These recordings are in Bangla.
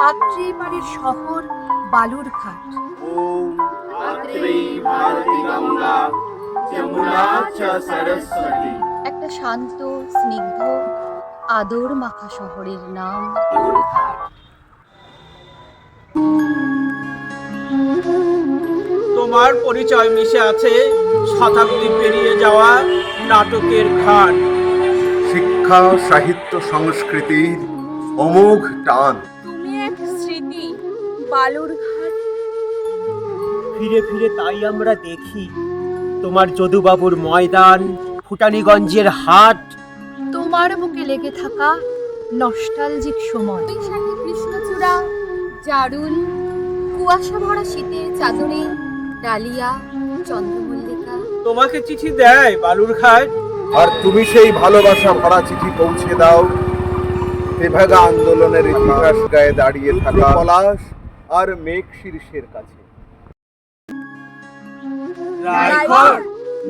আত্রেয়পাড়ের শহর বালুরঘাট। ওম আত্রেয়ী ভারতী গঙ্গা যমুনা চ সরস্বতী। একটা শান্ত স্নিগ্ধ আদর মাখা শহরের নাম বালুরঘাট। তোমার পরিচয় মিশে আছে শতাব্দী পেরিয়ে যাওয়া নাটকের ঘাট। শিক্ষা সাহিত্য সংস্কৃতির অমোঘ টান। তুমি এক স্মৃতি বালুরঘাট। ফিরে ফিরে তাই আমরা দেখি তোমার যদুবাবুর ময়দান, ফুটানীগঞ্জের হাট। তোমার বুকে লেগে থাকা নস্টালজিক সময়। বৈশাখী কৃষ্ণচূড়া, জারুল, কুয়াশা ভরা শীতের চাদরে ডালিয়া, চন্দ্রমল্লিকা। তোমাকে চিঠি দেয় বালুরঘাট, আর তুমি সেই ভালোবাসা ভরা চিঠি পৌঁছে দাও তেভাগা আন্দোলনের ইতিহাস গায়ে দাঁড়িয়ে থাকা পলাশ আর মেঘ শীর্ষের কাছে। রায়ঘর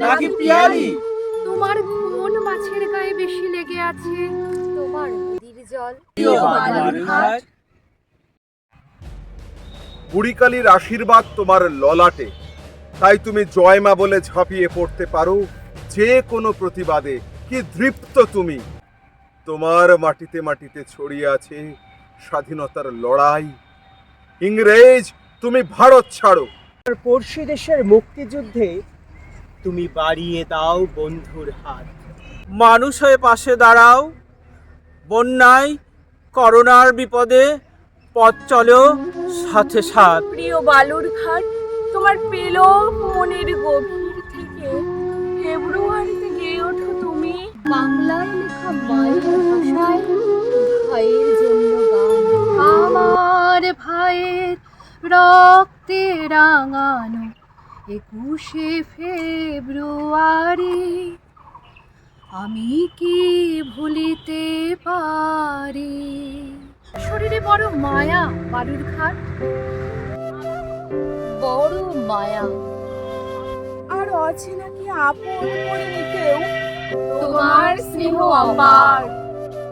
নাকি পিয়ালি? তোমার কোন মাছের গায়ে বেশি লেগে আছে? তোমার নদীর জল। প্রিয় বালুরঘাট। বুড়িকালীর আশীর্বাদ তোমার ললাটে, তাই তুমি জয়মা বলে ঝাঁপিয়ে পড়তে পারো যে কোনো প্রতিবাদে। কি দৃপ্ত তুমি! তোমার মাটিতে মাটিতে ছড়িয়ে আছে স্বাধীনতার লড়াই। ইংরেজ, তুমি ভারত ছাড়ো। পড়শি দেশের মুক্তিযুদ্ধে তুমি বাড়িয়ে দাও বন্ধুর হাত। মানুষ হয়ে পাশে দাঁড়াও, বন্যায় করোনার বিপদে পথ চলো সাথে সাথ। প্রিয় বালুরঘাট, তোমার পেল মনের গভীর থেকে ফেব্রুয়ারিতে গেয়ে ওঠো তুমি বাংলায় লেখা মায়ের ভাষায় ভাইয়ের জন্য গান। আমার ভাইয়ের রক্তে রাঙানো 21শে ফেব্রুয়ারি আমি কি ভুলিতে পারি। শরীরে বড় মায়া বালুরঘাট, বড় মায়া। আর অচেনা কি আপন করিনি কেউ, তোমার স্নেহ অপার।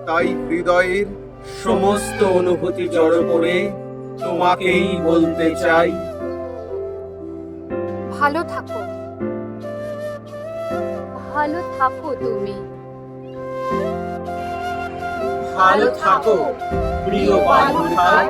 তাই হৃদয়ের সমস্ত অনুভূতি জড়ো করে তোমাকেই বলতে চাই, ভালো থাকো, ভালো থাকো তুমি। ভালো থাকো প্রিয় বালুরঘাট।